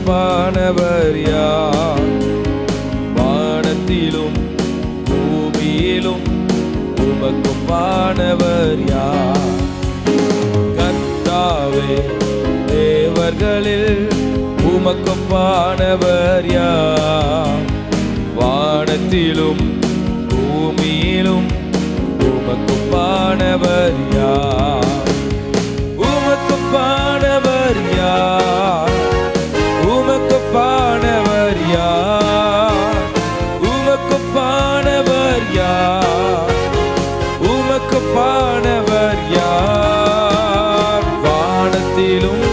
உமக்கொப்பானவர் யார்? வானத்திலும் பூமியிலும் உமக்கொப்பானவர் யார்? கர்த்தாவே, தேவர்களில் உமக்கொப்பானவர் யார்? வானத்திலும் பூமியிலும் உமக்கொப்பானவர் யார்? உமக்கொப்பானவர் யார்? உமக்கொப்பானவர் யார்? உமக்கொப்பானவர் யார்? உமக்கொப்பானவர் யார்? வானத்திலும்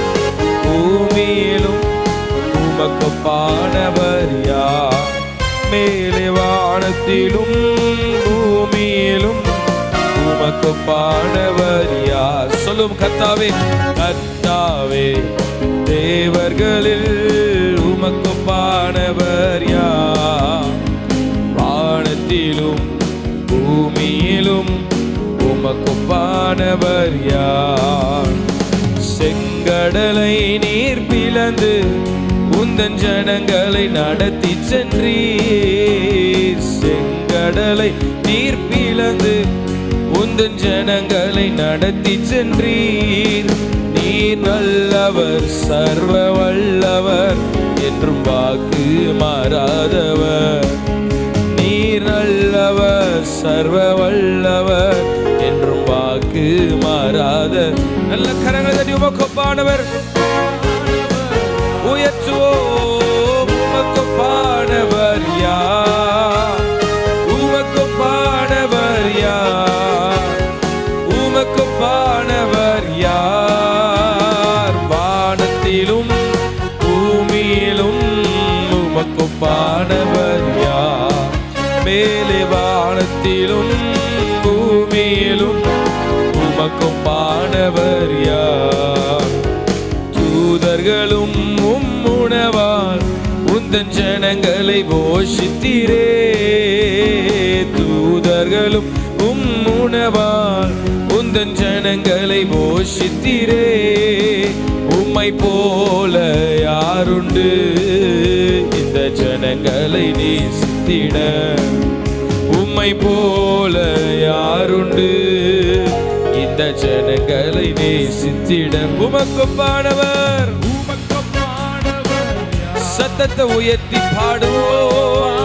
பூமியிலும் உமக்கொப்பானவர் யார்? மேலே வானத்திலும் பூமியிலும் உமக்கொப்பானவர் யார்? சொல்லும் கர்த்தாவே, கர்த்தாவே, தேவர்களில் உமக்கொப்பானவர் யார்? வானத்திலும் பூமியிலும் உமக்கொப்பானவர் யார்? செங்கடலை நீர் பிளந்து உந்தன் ஜனங்களை நடத்தி சென்றீர். செங்கடலை நீர் பிளந்து உந்தன் ஜனங்களை நடத்தி சென்றீர். நீர் நல்லவர், சர்வ வல்லவர், என்றும் வாக்கு மாறாதவர். நீர் நல்லவர், சர்வ வல்லவர், என்றும் வாக்கு மாறாத. நல்ல கரங்களை தட்டி உமக்கொப்பானவர் உயர்த்துவோம். உமக்கொப்பானவர் யார்? உமக்கொப்பானவர் யார்? உமக்கொப்பானவர் யார்? வானத்திலும் பூமியிலும் உமக்கொப்பானவர் யார்? மேலே வானத்திலும் பூமியிலும் உமக்கொப்பானவர் யார்? தூதர்களும் உணவால் உந்தன் ஜனங்களை போஷித்தீரே. தூதர்களும் உணவால் உந்தன் ஜனங்களை போஷித்தீரே. உம்மை போல யாருண்டு இந்த ஜனங்களை நேசித்திட? உம்மை போல யாருண்டு இந்த ஜனங்களை நேசித்திட? உமக்கொப்பானவர், சத்தத்தை உயர்த்தி பாடுவோம்.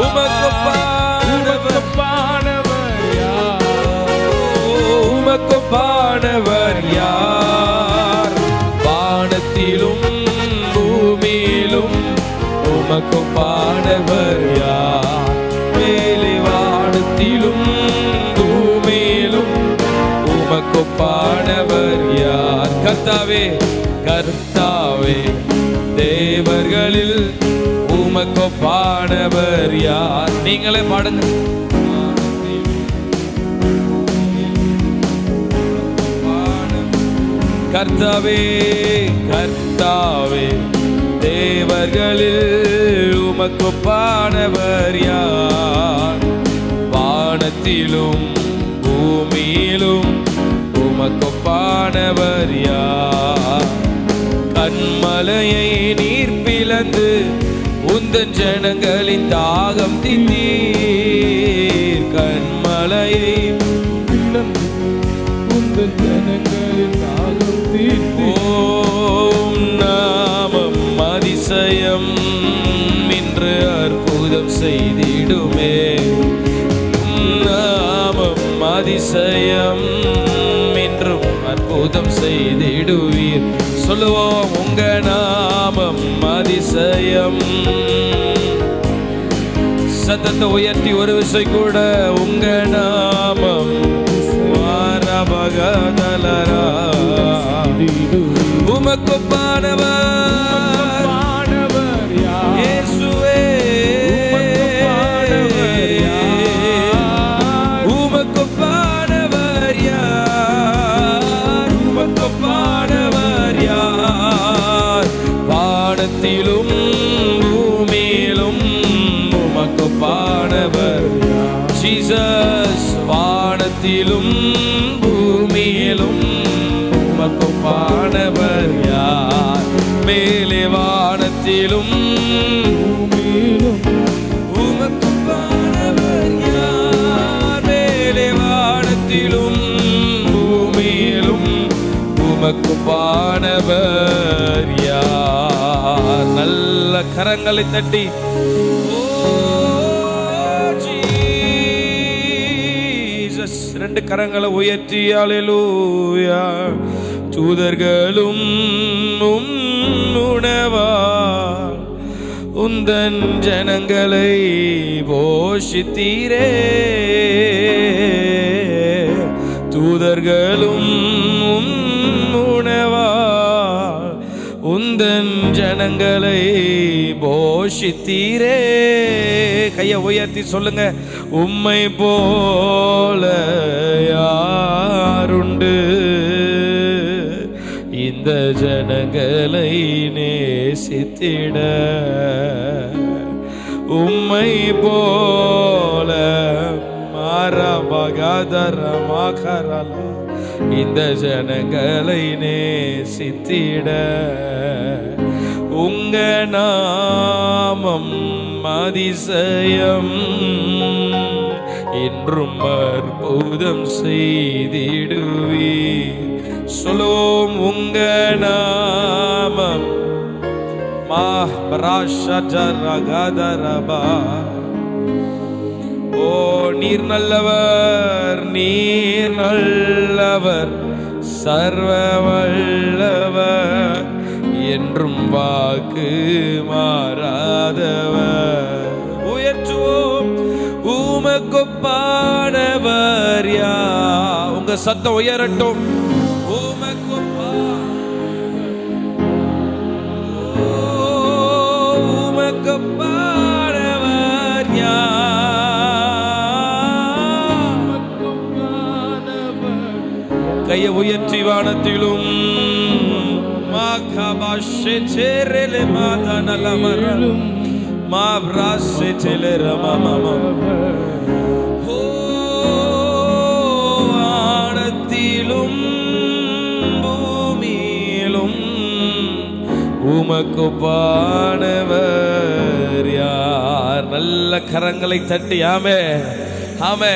உமக்கொப்பானவர் யார்? உமக்கொப்பானவர் யார்? வானத்திலும் பூமியிலும் உமக்கொப்பானவர் யார்? மேலே வானத்திலும் பூமியிலும் உமக்கொப்பானவர் யார்? கர்த்தாவே, கர்த்தாவே, தேவர்களில் உமக்கொப்பானவர் யார்? நீங்களே பாடுங்க. கர்த்தாவே, கர்த்தாவே, தேவர்களில் உமக்கொப்பானவர் யார்? வானத்திலும் பூமியிலும் உமக்கொப்பானவர் யார்? கன்மலையை நீர் பிளந்து உந்தன் ஜனங்களின் தாகம் தீர்த்தீர். கன்மலையை பிளந்து உந்தன் ஜனங்களின் தாகம் தீர்த்தீர். ஓம் நாமம் அதிசயம் இன்று அற்புதம் செய்திடுமே. நாமம் அதிசயம் என்றும் அற்புதம் செய்திடுவீர். சொல்லுவோம், உங்க நாமம் அதிசயம். சத்தத்தை உயர்த்தி ஒரு விசை கூட, உங்க நாமம் வாரபகதலரா. உமக்கொப்பானவர் இயேசுவே. உமக்கொப்பானவர் யார்? உமக்கொப்பானவர் யார்? வானத்திலும் பூமியிலும் உமக்கொப்பானவர் ஜீசஸ். வானத்திலும் பூமியிலும் உமக்கொப்பானவர் யார்? மேலே வானத்திலும் பூமியிலும் உமக்குப்பானவர் யார்? மேலே வானத்திலும் பூமியிலும் உமக்குப்பானவர் யார்? நல்ல கரங்களை தட்டி ரெண்டு கரங்களை உயர்த்தி அல்லேலூயா. தூதர்களும் உணவா உந்தன் ஜனங்களை போஷித்தீரே. தூதர்களும் உணவா உந்தன் ஜனங்களை போஷித்தீரே. கையை உயர்த்தி சொல்லுங்க, உம்மை போல யாருண்டு இந்த ஜனங்களை நேசித்திட? உம்மை போல மாறபகதரமாகரலா இந்த ஜனங்களை நேசித்திட. உங்க நாமம் அதிசயம் என்றும் அற்புதம் செய்திடுவி. சொல்லுவோம், உங்க நாமம் மஹ்ராஷஜரகதரபா. ஓ நீர் நல்லவர், நீர் நல்லவர், சர்வ வல்லவர், என்றும் வாக்கு மாறாதவர். உயர்த்துவோம், உமக்குப்பானவர் யார்? உங்க சத்தம் உயரட்டும். உமக்குப்பானவர் யார்? கையை உயர்த்தி வானத்திலும் வானத்திலும் பூமியிலும் உமக்குப்பானவர் யார்? நல்ல கரங்களை தட்டி ஆமே ஆமே.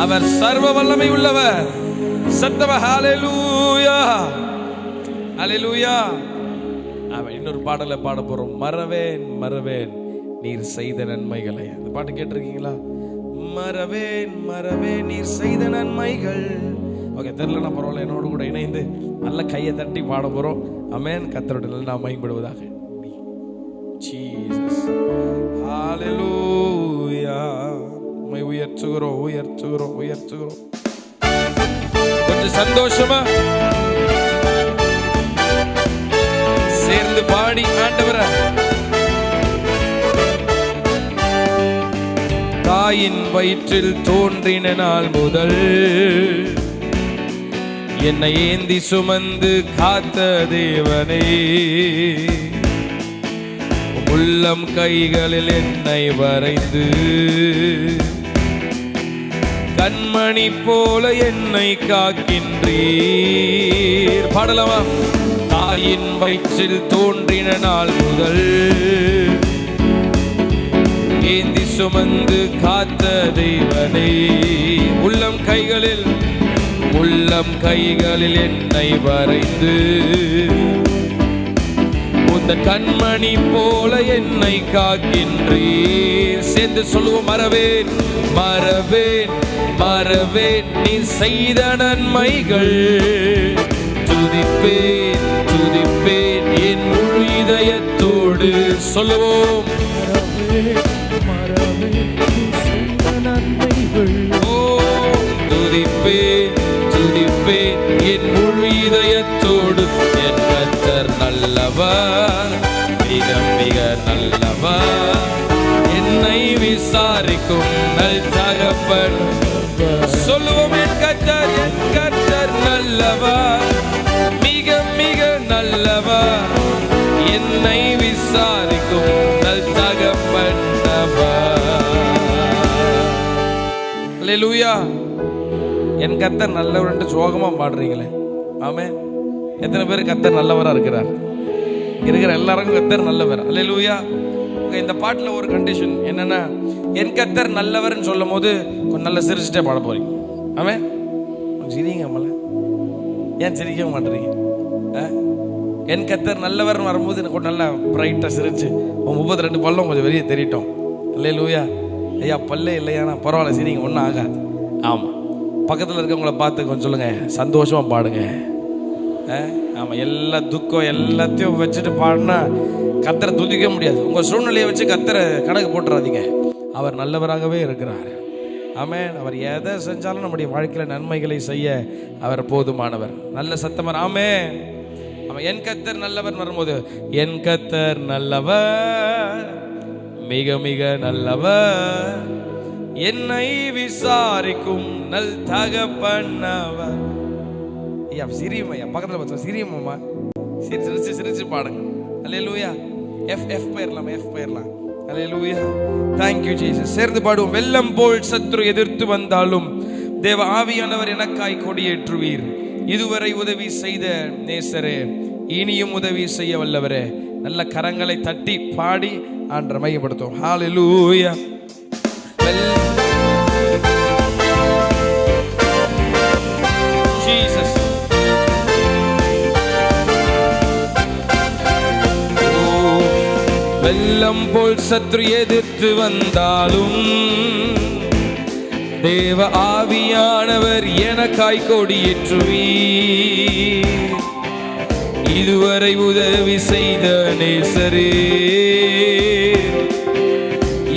அவர் சர்வ வல்லமை உள்ளவர். சத்தம ஹல்லேலூயா ஹல்லேலூயா. இன்னொரு பாடலை பாட போறோம். மறவேன் மறவேன் நீர் செய்த நன்மைகளை. அந்த பாட்டு கேட்டிருக்கீங்களா? மறவேன் மறவேன் நீர் செய்த நன்மைகள். ஓகே, தெரியலனா பரவாயில்ல, என்னோடு கூட இணைந்து நல்ல கையை தட்டி பாட போறோம். ஆமென். கர்த்தருடைய நல்ல நாமம் மகிமைப்படுவதாக. ஜீசஸ் ஹல்லேலூயா. உம்மை உயர்த்துகிறோம் உயர்த்துகிறோம் உயர்த்துகிறோம். கொஞ்சம் சந்தோஷமா சேர்ந்து பாடி ஆண்டவரே. தாயின் வயிற்றில் தோன்றின நாள் முதல் என்னை ஏந்தி சுமந்து காத்த தேவனே, உள்ளம் கைகளில் என்னை வரைந்து கண்மணி போல என்னை காக்கின்றீர். பாடலாமா? தாயின் வயிற்றில் தோன்றின நாள் முதல் ஏந்தி சுமந்து காத்த தேவனே, உள்ளம் கைகளில் என்னை வரைந்து உந்தன் கண்மணி போல என்னை காக்கின்றீர். சேர்ந்து சொல்லுவோம், மறவேன் மறவேன் மறவேன் நீ செய்த நன்மைகள். துதிப்பேன் துதிப்பேன் என் முழு இதயத்தோடு. சொல்லுவோம், துதிப்பேன் துதிப்பேன் என் முழு இதயத்தோடு. என் கர்த்தர் நல்லவர், மிக மிக நல்லவர், என்னை விசாரிக்கும் நல் தகப்பன். சொல்லுவோம், என் கர்த்தர் நல்லவர், மிக மிக நல்லவர், என்னை விசாரிக்கும் நல் தகப்பன். அல்லேலூயா. என் கர்த்தர் நல்லவர் என்று சோகமா பாடுறீங்களே. ஆமென். எத்தனை பேர் கர்த்தர் நல்லவரா இருக்கிறார்? இருக்கிற எல்லாருக்கும் கர்த்தர் நல்லவர். அல்லேலூயா. இந்த பாட்டில் ஒரு கண்டிஷன் என்னன்னா, என் கர்த்தர் நல்லவர்னு சொல்லும் போது கொஞ்சம் நல்லா சிரிச்சுட்டே பாட போறீங்க. ஆமே, சிரிங்க அம்மல, ஏன் சிரிக்க மாட்டேறீங்க? என் கர்த்தர் நல்லவர்னு வரும்போது கொஞ்சம் நல்லா பிரைட்டாக சிரிச்சு 32 பல்லும் கொஞ்சம் வெளியே தெரியட்டும். அல்லேலூயா. ஐயா பல்லே இல்லையானா பரவாயில்ல, சிரிங்க, ஒன்றும் ஆகாது. ஆமாம், பக்கத்தில் இருக்கவங்கள பார்த்து கொஞ்சம் சொல்லுங்க, சந்தோஷமாக பாடுங்க. ஆமாம், எல்லா துக்கம் எல்லாத்தையும் வச்சுட்டு பாடினா கர்த்தரை துதிக்க முடியாது. உங்கள் சூழ்நிலையை வச்சு கர்த்தரை கணக்கு போட்டுறாதீங்க. அவர் நல்லவராகவே இருக்கிறார். ஆமென். அவர் எதை செஞ்சாலும் நம்முடைய வாழ்க்கையில் நன்மைகளை செய்ய அவர் போதுமானவர். நல்ல சத்தமர் ஆமென். ஆமாம், என் கர்த்தர் நல்லவர் வரும்போது, என் கர்த்தர் நல்லவர், மிக மிக நல்லவர், என்னை விசாரிக்கும் நல் தகப்பனவர். ஐயா சிரியும், ஐயா பக்கத்தில் பார்த்தோம், சிரியுமாம்மா, சிரிச்சு சிரிச்சு பாடுங்க. அல்லேலூயா. எஃப் போயிடலாம், எஃப் போயிடலாம். அல்லேலூயா. Thank you Jesus. சேர்ந்து பாடுவோம். வெள்ளம் போல் சத்ரு எதிர்த்து வந்தாலும் தேவ ஆவியானவர் எனக்காய் கொடியேற்றுவீர். இதுவரை உதவி செய்த நேசரே, இனியும் உதவி செய்ய வல்லவரே. நல்ல கரங்களை தட்டி பாடி ஆண்டவரை மையப்படுத்தும். ஹல்லேலூயா. ஜீசஸ். வெள்ளம் போல் சத்ரு எதிர்த்து வந்தாலும் தேவ ஆவியானவர் எனக்காய் கொடியேற்றுவீர். இதுவரை உதவி செய்த நேசரே,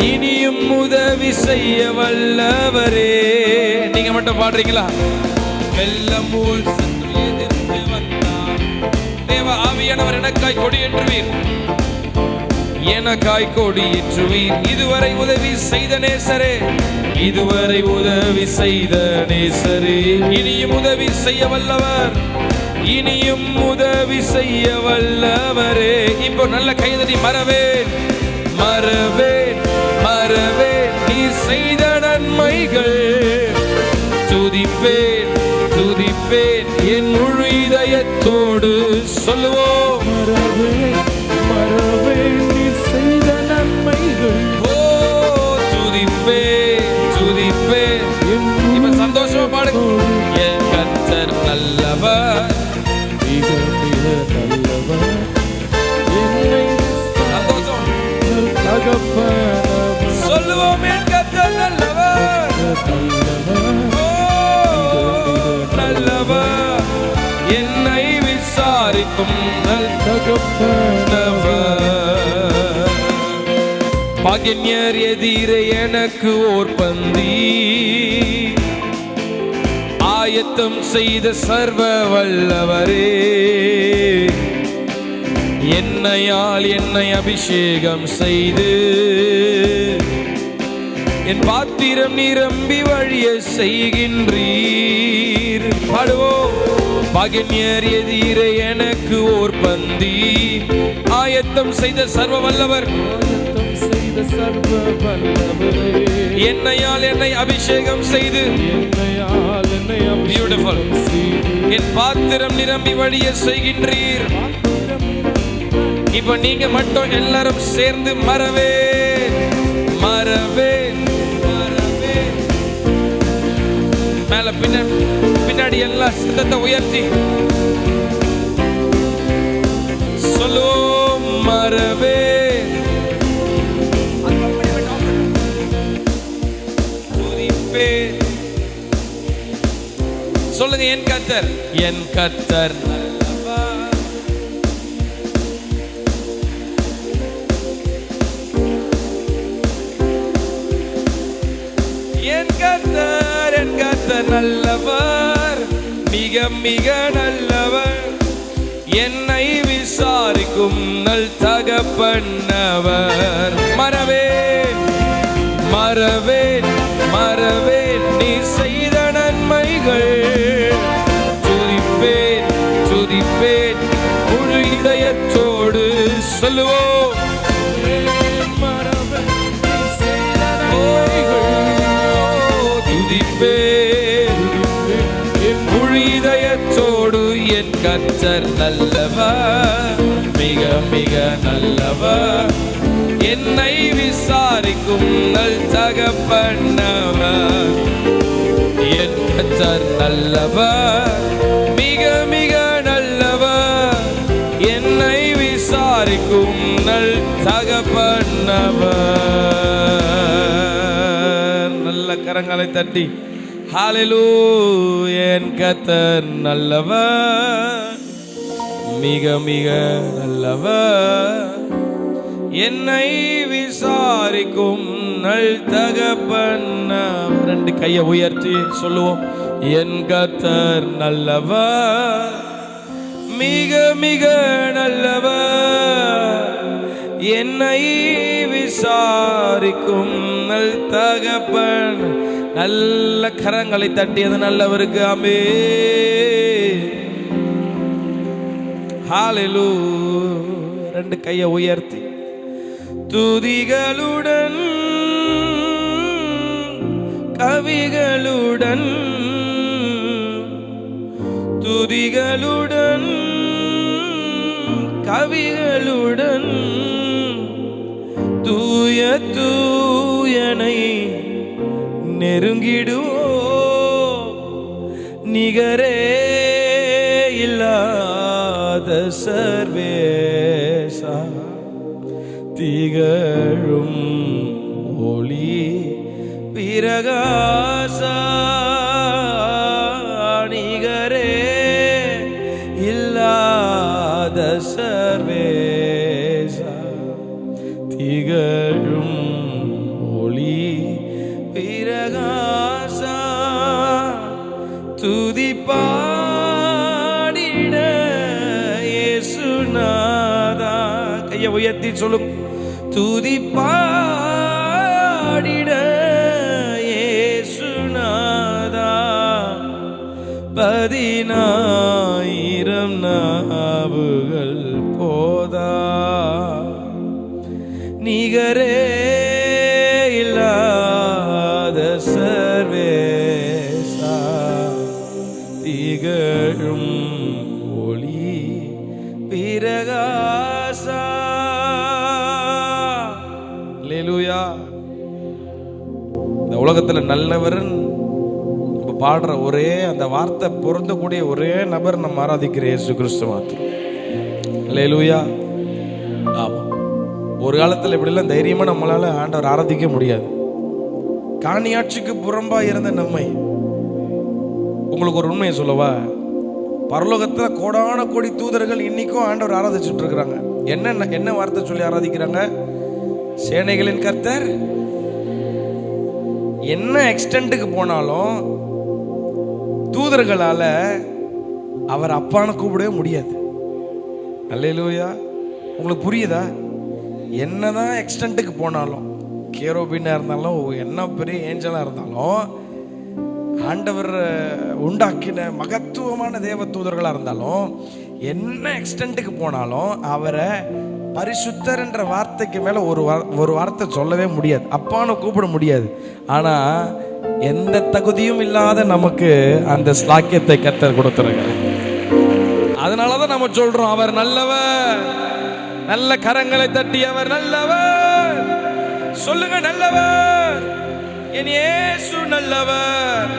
இனியும் உதவி செய்ய வல்லவரே. நீங்க மட்டும் பாடுறீங்களா? வெள்ளம் போல் சத்ரு எதிர்த்து வந்தால் தேவ ஆவியானவர் எனக்காய் கொடியேற்றுவீர், எனக்காய் கொடியேற்றுவீர். இதுவரை உதவி செய்த நேசரே, இதுவரை உதவி செய்த நேசரே, இனியும் உதவி செய்ய வல்லவர், இனியும் உதவி செய்ய வல்லவரே. இப்போ நல்ல கைதடி மறவேன், மறவேன், மறவேன் நீ செய்த நன்மைகள். துதிப்பேன், துதிப்பேன் என் முழு இதயத்தோடு. சொல்லுவோம், மறவேன், மறவேன் நீ செய்த நன்மைகள். ஓ துதிப்பேன், துதிப்பேன். இப்ப சந்தோஷமா பாடுங்க. என் கர்த்தர் நல்லவர், மிக மிக நல்லவர், என்னை சந்தோஷம் தகப்பனவர். சொல்லுவோம், என் கர்த்தர் நல்லவர், நல்லவர், என்னை விசாரிக்கும் நல் தகப்பனவர். பகைஞர் எதிரே எனக்கு ஓர் பந்தி ஆயத்தம் செய்த சர்வ வல்லவரே, என்னையால் என்னை அபிஷேகம் செய்து என் பாத்திரம் நிரம்பி வழிய செய்கின்றீர். பாடுவோம். பகைஞர் எதிரே எனக்கு ஓர் பந்தி ஆயத்தம் செய்த சர்வ வல்லவர், என்னையால் என்னை அபிஷேகம் செய்து பியூட்டிஃபுல் என் பாத்திரம் நிரம்பி வழிய செய்கின்றீர். இப்ப நீங்க மட்டும் எல்லாரும் சேர்ந்து மறவேன், மறவேன், மறவேன். மேல பின்னாடி எல்லா சித்தத்தை உயர்த்தி சொல்லுவோம், மறவேன், துதிப்பேன். சொல்லுங்க, என் கர்த்தர், என் கர்த்தர் நல்லவர், என் கர்த்தர், என் கர்த்தர் நல்லவர், மிக மிக நல்லவர், என்னை விசாரிக்கும் நல் தகப்பனவர். மறவேன், மறவேன், மறவேன் நீ செய்த நன்மைகள். துதிப்பேன், துதிப்பேன் முழு இதயத்தோடு. சொல்லுவோம், துதிப்பேன் முழு இதயத்தோடு. என் கர்த்தர் நல்லவர், மிக மிக நல்லவர், என்னை விசாரிக்கும் நல் தகப்பனவர். என் கர்த்தர் நல்லவர், மிக மிக நல்லவர், என்னை விசாரிக்கும் நல் தகப்பனவர். நல்ல கரங்களை தட்டி ஹல்லேலூயா. என் கர்த்தர் நல்லவர், மிக மிக நல்லவர், என்னை விசாரிக்கும் நல் தகப்பனவர். ரெண்டு கையை உயர்த்தி சொல்லுவோம். என் கர்த்தர் நல்லவர், மிக மிக நல்லவர், என்னை விசாரிக்கும் நல் தகப்பன். நல்ல கரங்களை தட்டியது நல்லவருக்கு ஆமென். ஹல்லேலூயா. ரெண்டு கையை உயர்த்தி துதிகளுடன் கவிகளுடன், துதிகளுடன் கவிகளுடன், தூய தூயனை நெருங்கிடுவோ, நிகரே இல்லாத சர்வேசா, திகழும் ஒளி பிரகாசா, நிகரே இல்லாத சர்வேசா, திகழும் ஒளி பிரகாசா, துதிப்பாடிட இயேசுநாதா. கையை உயர்த்தி சொல்லும். துதிப்பாடிட இயேசுநாதா, 10,000 நாவுகள் போதா, நிகரே இல்லாத சர்வேசா, திகழும் ஒளி பிரகாசா. அல்லேலூயா. இந்த உலகத்துல நல்லவரன் பாடுற ஒரே அந்த வார்த்தை பொருந்தக்கூடிய ஒரே நபர் நம்ம ஆராதிக்கிற இயேசு கிறிஸ்து மாத்திரம். அல்லேலூயா. ஆமா, ஒரு காலத்தில் இப்படிலாம் தைரியமா நம்மளால ஆண்டவர் ஆராதிக்க முடியாது. காணியாட்சிக்கு புறம்பா இருந்த நம்மை, உங்களுக்கு ஒரு உண்மையை சொல்லவா, பரலோகத்துல கோடான கோடி தூதர்கள் இன்னைக்கும் ஆண்டவர் ஆராதிச்சுட்டு இருக்கிறாங்க. என்ன வார்த்தை சொல்லி ஆராதிக்கிறாங்க? சேனைகளின் கர்த்தர். என்ன எக்ஸ்டென்ட்டுக்கு போனாலும் தூதர்களால அவர் அப்பான்னு கூப்பிடவே முடியாது. அல்லேலூயா. உங்களுக்கு புரியுதா? என்னதான் எக்ஸ்டென்ட்டுக்கு போனாலும், கேரோபினா இருந்தாலும், என்ன பெரிய ஏஞ்சலா இருந்தாலும், ஆண்டவர் உண்டாக்கின மகத்துவமான தேவ தூதர்களா இருந்தாலும், என்ன எக்ஸ்டென்ட்டுக்கு போனாலும் அவரை பரிசுத்தர் என்ற வார்த்தைக்கு மேல ஒரு வார்த்தை சொல்லவே முடியாது, அப்பான்னு கூப்பிட முடியாது. ஆனா எந்த தகுதியும் இல்லாத நமக்கு அந்த ஸ்லாக்கியத்தை கர்த்தர் கொடுத்திருக்கிறார். அதனாலதான் நம்ம சொல்றோம் அவர் நல்லவர். நல்ல கரங்களை தட்டி அவர் நல்லவர் சொல்லுங்க. நல்லவர், என் இயேசு நல்லவர்.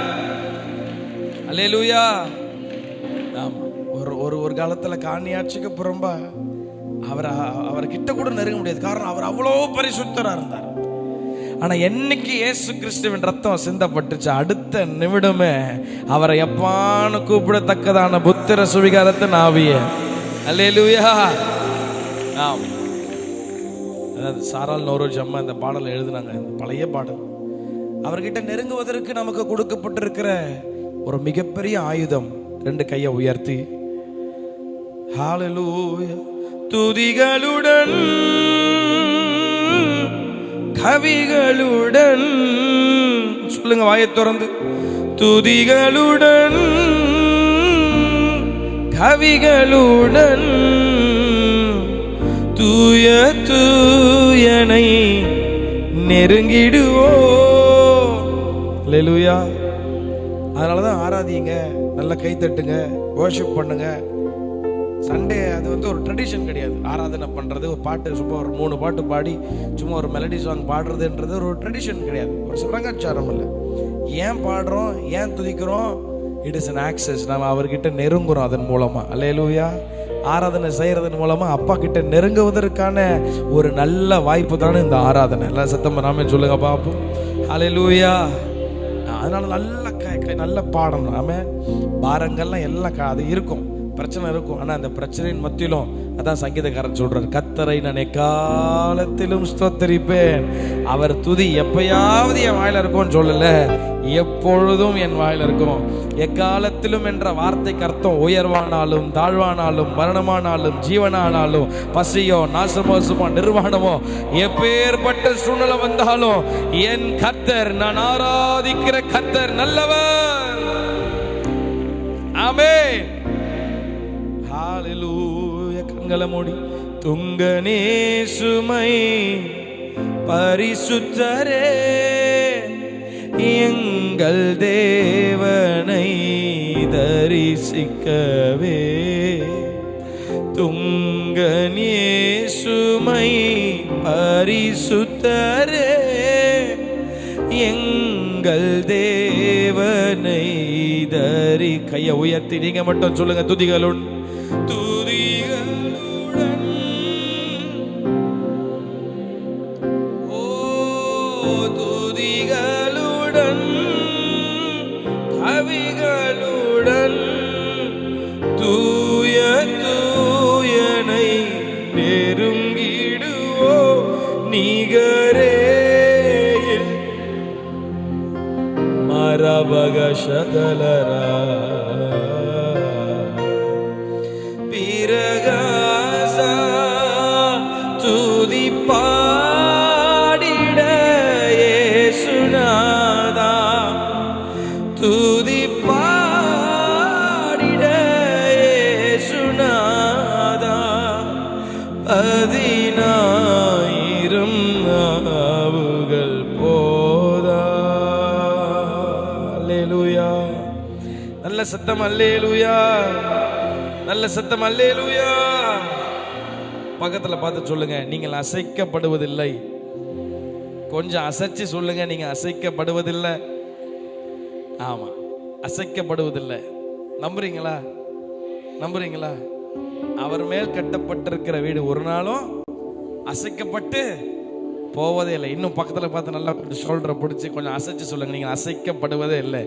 அல்லேலூயா. ஒரு காலத்துல காணியாட்சிக்கு புறம்பா அவர் கிட்ட கூட நெருங்க முடியாது. காரணம் அவர் அவ்வளோ பரிசுத்தரா இருந்தார். ஆனா என்னைக்கு இயேசு கிறிஸ்துவின் ரத்தம் சிந்தப்பட்டுச்சு, அடுத்த நிமிடமே அவரை எப்பான்னு கூப்பிடத்தக்கதான புத்திர சுவிகாரத்தின் ஆவிய. அல்லேலூயா. ஆம், அதாவது சாரால் நோரோஜ் அம்மா இந்த பாடலை எழுதினாங்க, இந்த பழைய பாடல். அவர்கிட்ட நெருங்குவதற்கு நமக்கு கொடுக்கப்பட்டிருக்கிற ஒரு மிகப்பெரிய ஆயுதம். ரெண்டு கையை உயர்த்தி ஹல்லேலூயா. துதிகளுடன் கவிகளுடன் சொல்லுங்க, வாயை திறந்து. துதிகளுடன் கவிகளுடன் தூய தூயனை நெருங்கிடுவோ. அல்லேலூயா. அதனாலதான் ஆராதிங்க, நல்ல கை தட்டுங்க, வர்ஷிப் பண்ணுங்க. சண்டே அது வந்து ஒரு ட்ரெடிஷன் கிடையாது. ஆராதனை பண்ணுறது, ஒரு பாட்டு சும்மா ஒரு 3 பாட்டு பாடி சும்மா ஒரு மெலடி சாங் பாடுறதுன்றது ஒரு ட்ரெடிஷன் கிடையாது, ஒரு சடங்காச்சாரம் இல்லை. ஏன் பாடுறோம், ஏன் துதிக்கிறோம்? It is an access. நம்ம அவர்கிட்ட நெருங்குறோம் அதன் மூலமாக. அல்லேலூயா. ஆராதனை செய்கிறதன் மூலமாக அப்பா கிட்ட நெருங்குவதற்கான ஒரு நல்ல வாய்ப்பு தானே இந்த ஆராதனை. எல்லாம் சத்தம் நாமே சொல்லுங்க பாப்போம். அல்லேலூயா. அதனால நல்ல பாடணும். ஆமே, பாரங்கள்லாம் எல்லாம் அது இருக்கும், பிரச்சனை இருக்கும். ஆனால் அந்த பிரச்சனையின் மத்தியிலும் அதான் சங்கீதக்காரன் சொல்றார், கர்த்தரை நான் எக்காலத்திலும் ஸ்தோத்தரிப்பேன். அவர் துதி எப்பயாவது என் வாயில இருக்கும்னு சொல்லல, எப்பொழுதும் என் வாயில இருக்கும். எக்காலத்திலும் என்ற வார்த்தைக்கு அர்த்தம் உயர்வானாலும் தாழ்வானாலும் மரணமானாலும் ஜீவனானாலும் பசியோ நாசமோசமோ நிர்வாணமோ எப்பேற்பட்ட சூழ்நிலை வந்தாலும் என் கர்த்தர், நான் ஆராதிக்கிற கர்த்தர் நல்லவர். ஆமென். ஹalleluya. கண்களை மூடி, துங்கனே சுமை பரிசுத்தரே எங்கள் தேவனை தரிசிக்கவே, துங்கனே சுமை பரிசுத்தரே எங்கள் தேவனை தரி. கையை உயர்த்தி நீங்க மட்டும் சொல்லுங்க, துதிகளுடன் துதிகளுடன் கவிகளுடன் தூய தூயனை நெருங்கிடுவோ நிகரேயில் மரபக சகலரா பிரகாசா துதிப்பா நல்ல சத்தம் அல்லேலூயா, நல்ல சத்தம் அல்லேலூயா. பக்கத்துல பார்த்து சொல்லுங்க, நீங்கள் அசைக்கப்படுவதில்லை. கொஞ்சம் அசைச்சு சொல்லுங்க, நீங்க அசைக்கப்படுவதில்லை. ஆமா, அசைக்கப்படுவதில்லை. நம்புறீங்களா? நம்புறீங்களா? அவர் மேல் கட்டப்பட்டிருக்கிற வீடு ஒரு நாளும் அசைக்கப்பட்டு போவதே இல்லை. இன்னும் பக்கத்தில் பார்த்து நல்லா கொஞ்சம் ஷோல்டரை பிடிச்சி கொஞ்சம் அசைச்சு சொல்லுங்க, நீங்கள் அசைக்கப்படுவதே இல்லை.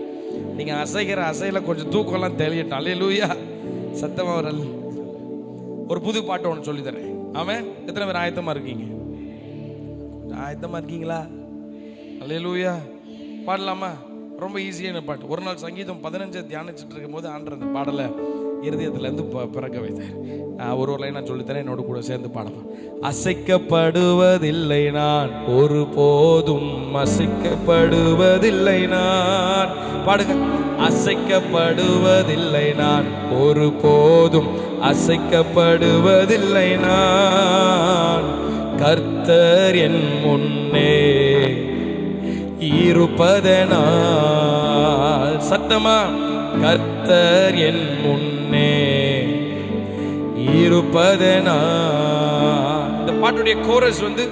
நீங்கள் அசைக்கிற அசையில கொஞ்சம் தூக்கம்லாம் தெரியட்டும். அல்லேலூயா. சத்தமாக வரல். ஒரு புது பாட்டு ஒன்று சொல்லி தரேன். ஆமென். எத்தனை பேர் ஆயத்தமாக இருக்கீங்க? ஆயத்தமாக இருக்கீங்களா? அல்லேலூயா. பாடலாமா? ரொம்ப ஈஸியான பாட்டு. ஒரு நாள் சங்கீதம் 15 தியானிச்சுட்டு இருக்கும் போது ஆண்டவர் அந்த பாடலை இருதயத்திலேருந்து பிறக்க வைத்தார். ஒரு லைன் நான் சொல்லித்தரேன், என்னோட கூட சேர்ந்து பாடலாம். அசைக்கப்படுவதில்லை நான் ஒருபோதும், அசைக்கப்படுவதில்லை நான். பாடுங்க. அசைக்கப்படுவதில்லை நான் ஒருபோதும், அசைக்கப்படுவதில்லை நான். கர்த்தர் என் முன்னே இருப்பதனால். சத்தமா, கர்த்தர் என் முன்னே இருப்பதனால். இந்த பாட்டுடைய கோரஸ் வந்து,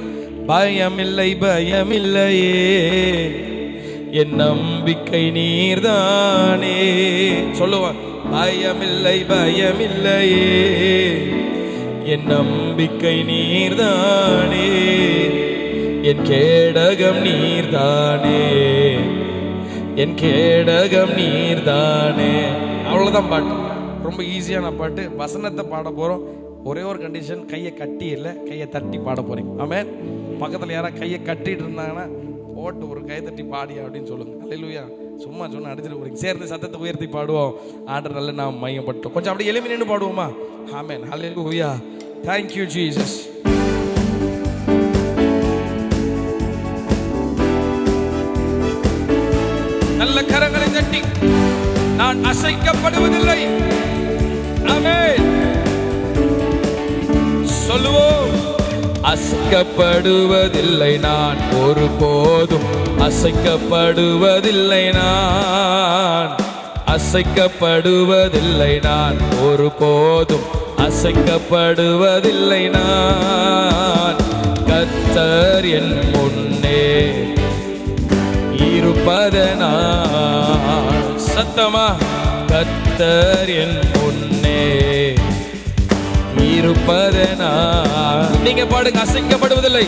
பயமில்லை பயமில்லையே என் நம்பிக்கை நீர்தானே. சொல்லுவான், பயமில்லை பயமில்லையே என் நம்பிக்கை நீர்தானே, என் கேடகம் நீர்தானே, என் கேடகம் நீர்தானே. அவ்வளவுதான் பாட்டு. ரொம்ப ஈஸியான பாட்டு. வசனத்தை பாட போறோம். ஒரே ஒரு கண்டிஷன், கையை கட்டி இல்லை, கையை தட்டி பாட போறீங்க. ஆமென். பக்கத்தில் யாராவது கையை கட்டிட்டு இருந்தாங்கன்னா போட்டு ஒரு கை தட்டி பாடி அப்படின்னு சொல்லுங்க. அல்லேலூயா. சும்மா சொன்ன அடிச்சிட்டு போறீங்க. சேர்ந்து சத்தத்தை உயர்த்தி பாடுவோம். ஆண்டவர் நல்ல நாம் மையப்பட்டோம். கொஞ்சம் அப்படி எளிமை நின்று பாடுவோமா? ஆமென். அல்லேலூயா. Thank you Jesus. நல்ல கரங்களை தட்டி, நான் அசைக்கப்படுவதில்லை. ஆமென். சொல்லுவோம். அசைக்கப்படுவதில்லை நான் ஒருபோதும், அசைக்கப்படுவதில்லை நான். அசைக்கப்படுவதில்லை நான் ஒருபோதும், அசைக்கப்படுவதில்லை நான். கர்த்தர் என் முன்னே இருப்பதனால். சத்தமா, கர்த்தர் என் முன்னே இருப்பதனால். நீங்க பாடுங்க. அசைக்கப்படுவதில்லை,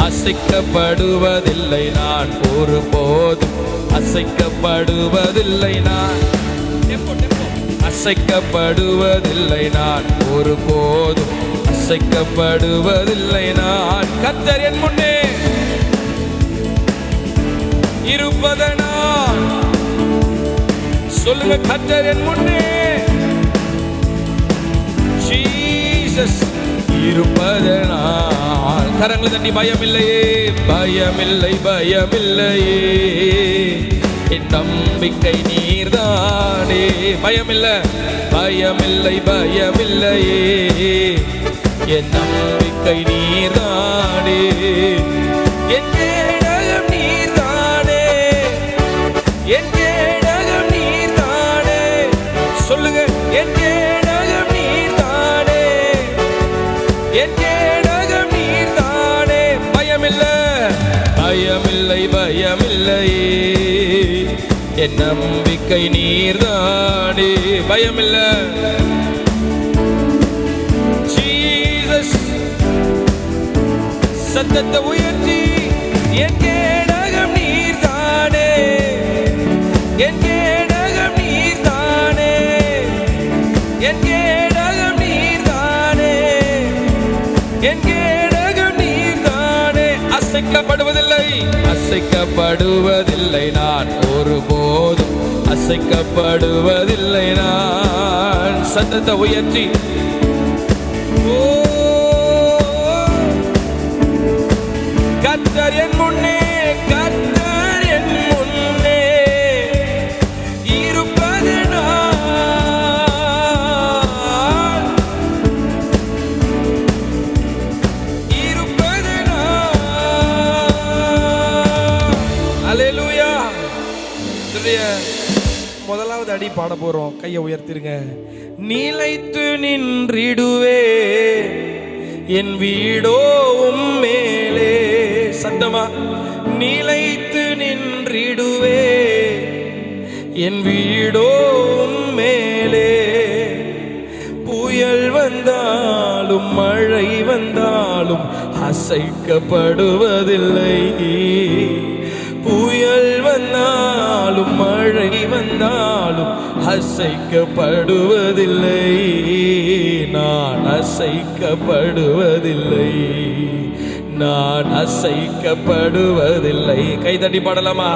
அசைக்கப்படுவதில்லை நான் ஒருபோதும். அசைக்கப்படுவதில்லை நான், அசைக்கப்படுவதில்லை நான் ஒருபோதும். அசைக்கப்படுவதில்லை நான். கர்த்தர் என் முன்னே இருப்பதனால். சொல்லுங்க, கர்த்தர் என் முன்னே ஜீசஸ் இருப்பதனால். கரங்களை தட்டி பயமில்லையே, பயமில்லை, பயமில்லையே, என் நம்பிக்கை நீர்தானே. பயமில்லை, பயமில்லை, பயமில்லையே, என் நம்பிக்கை நீர்தானே. என் கேடகம் நீர்தானே, என் கேடகம் நீர்தானே. சொல்லுங்க, என் கேடகம் நீர்தானே, என் கேடகம் நீர்தானே. பயமில்லை, பயமில்லை, பயமில்லையே, என் நம்பிக்கை நீர்தானே. பயமில்லை. ஜீசஸ் சத்தத்தை உயர்த்தி, என் கேடகம் நீர்தானே, என் கேடகம் நீர்தானே, என் கேடகம் நீர்தானே, என் கேடகம் நீர்தானே. அசைக்கப்படுவதில்லை, அசைக்கப்படுவதில்லை நான் ஒருபோதும். அசைக்கப்படுவதில்லை நான். சத்தத்தை உயர்த்தி, கர்த்தர் என் முன்னே, கர்த்தர் என் முன்னே இருப்பதனால், இருப்பதனால். அல்லேலூயா. முதலாவது அடி பாட போறோம். கையை உயர்த்திருங்க. நிலைத்து நின்றிடுவே என் வீடோ உம்மேலே. சத்தமா, நிலைத்து நின்றிடுவே என் வீடோ உம்மேலே. புயல் வந்தாலும் மழை வந்தாலும் அசைக்கப்படுவதில்லை. புயல் வந்தாலும் மழை வந்தாலும் அசைக்கப்படுவதில்லை. நான் அசைக்கப்படுவதில்லை, நான் அசைக்கப்படுவதில்லை. கைதட்டி பாடலாமா?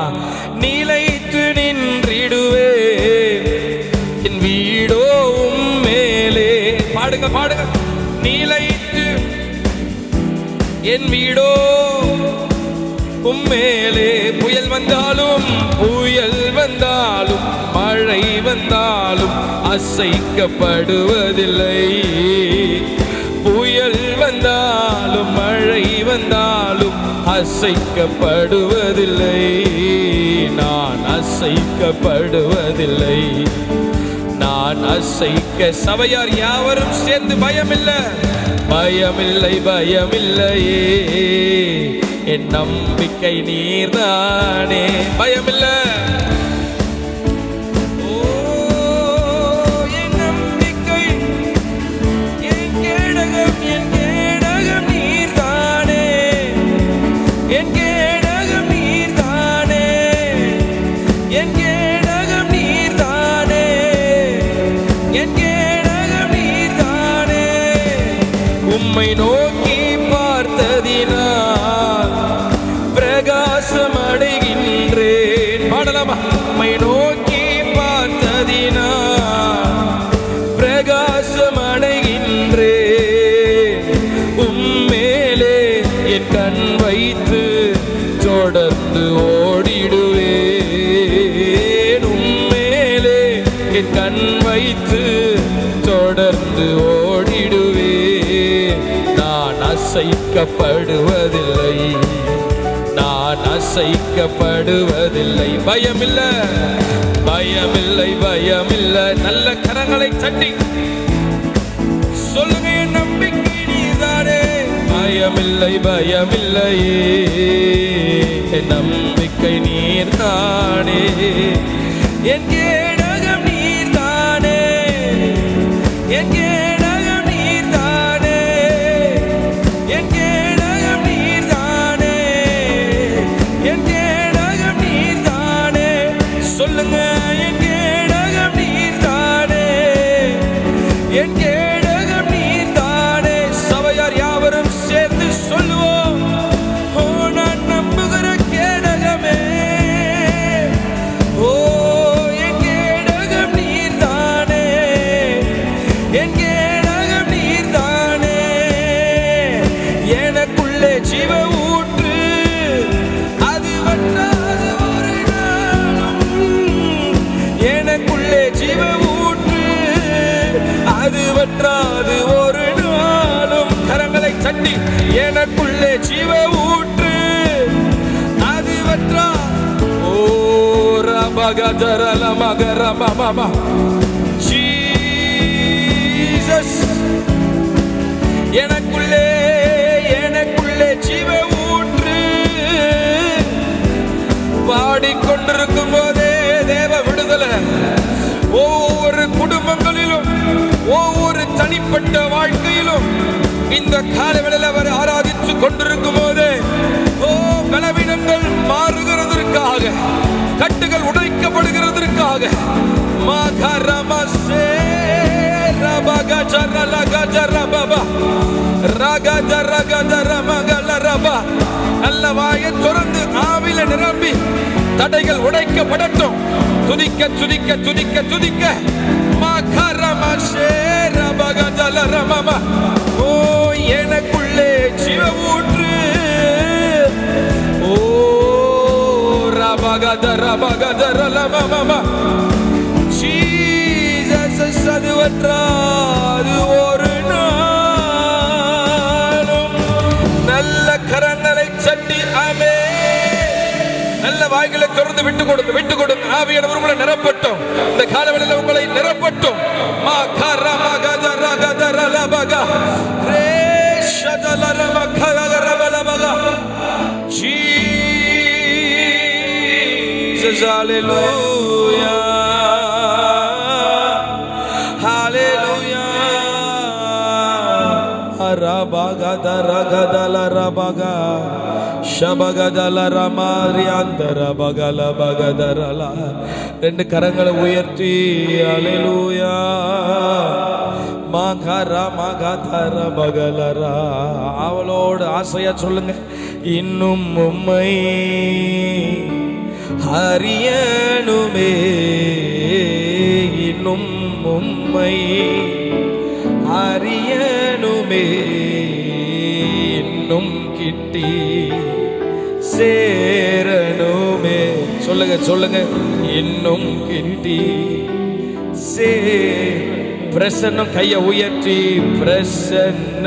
நிலைத்து நின்றிடுவே என் வீடோ உம்மேலே. பாடுங்க, பாடுங்க. நிலைத்து என் வீடோ உம்மேலே. புயல் வந்தாலும், புயல் வந்தாலும் மழை வந்தாலும் அசைக்கப்படுவதில்லை. புயல் வந்தாலும் மழை வந்தாலும் அசைக்கப்படுவதில்லை. நான் அசைக்கப்படுவதில்லை, நான் அசைக்க. சபையார் யாவரும் சேர்ந்து பயமில்லை, பயமில்லை, பயமில்லையே, என் நம்பிக்கை நீர்தானே. பயமில்லை. என் நம்பிக்கை, என் கேடகம், என் கேடகம் நீர்தானே, என் கேடகம் நீர்தானே, என் கேடகம் நீர்தானே, என் கேடகம் நீர்தானே. உம்மை நோக்கி பார்த்ததினால் பிரகாசம் அடைகின்றேன். பாடலாமா? உம்மை நோக்கி பார்த்ததினால் பிரகாசம் அடைகின்றேன். உம்மேலே என் கண் வைத்து தொடர்ந்து ஓடிடுவேன். உம்மேலே என் கண் வைத்து தொடர்ந்து ஓடிடுவேன். நான் அசைக்கப்படுவதில்லை, நான் அசைக்கப்படுவதில்லை. பயமில்லை, பயமில்லை, பயமில்லை. நல்ல கரங்களை தட்டி சொல்லுங்க. பயமில்லை பயமில்லையே, என் நம்பிக்கை நீர்தானே, என் கேடகம் நீர்தானே, என் கேடகம் நீர்தானே, என் கேடகம் நீர்தானே, என் கேடகம் நீர்தானே. சொல்லுங்க, என் கேடகம் நீர்தானே, என் கேடகம் நீர்தானே. சபையார் யாவரும் சேர்ந்து சொல்லுவோம், ஓ நான் நம்புகிற கேடகமே, ஓ என் கேடகம் நீர்தானே, என் கேடகம் நீர்தானே. எனக்குள்ளே ஜீவ ஊற்று, அது வற்றாது ஒரு நாளும். எனக்குள்ளே ஜீவ ஊற்று, அது வற்றாது ஒரு நாளும். கரங்களை தட்டி, எனக்குள்ளே ஜீவ ஊற்று, அது வற்றா. ஓ ரபகதரல மகரமம ஜீசஸ், எனக்குள்ளே எனக்குள்ளே ஜீவ ஊற்று. பாடிக்கொண்டிருக்கும் போதே தேவ விடுதலை ஒவ்வொரு குடும்பங்களிலும், ஒவ்வொரு தனிப்பட்ட வாழ்க்கையிலும் இந்த காலவெளியில் அவர் ஆராதித்துக் கொண்டிருக்கும் போதே, ஓ பலவீனங்கள் மாறுகிறதற்காக, கட்டுகள் உடைக்கப்படுகிறதற்காக, மகரமசே ரபகஜரலகஜரபபா ரகஜரகஜரமகலரபா. நல்ல வாயை திறந்து ஆவில நிரம்பி தடைகள் உடைக்கப்படட்டும். துதிக்க துதிக்க துதிக்க துதிக்க. மகரமசே ரபகஜலரமமா. ஓ எனக்குள்ளே ஜீவ ஊற்று, ஓ ரபகஜரபகஜரலமமமா. ஜீசஸ், அது வற்றாது ஒரு நாளும். நல்ல கரங்களை சட்டி ஆமே. நல்ல வாய்களை திறந்து விட்டு கொடுங்க, விட்டு கொடுங்க. ஆவியானவர் உங்களை நிரப்பட்டும். இந்த காலவெளியில் உங்களை நிரப்பட்டும். Jesus, hallelujah, hallelujah. Rabagadaragadala rabaga shabagadala ramariandara bagala bagadarala. ரெண்டு கரங்களை உயர்த்தி ஹalleluya. மகர மகதர மகலரா. அவளோடு ஆசையா சொல்லுங்க, இன்னும் உம்மை அறியணுமே, இன்னும் உம்மை அறியணுமே, இன்னும் கிட்டி சேரணுமே. சொல்லுங்க சொல்லுங்க, இன்னும் கிட்டி சே. பிரசன்னம் கையை உயர்த்தி பிரசன்ன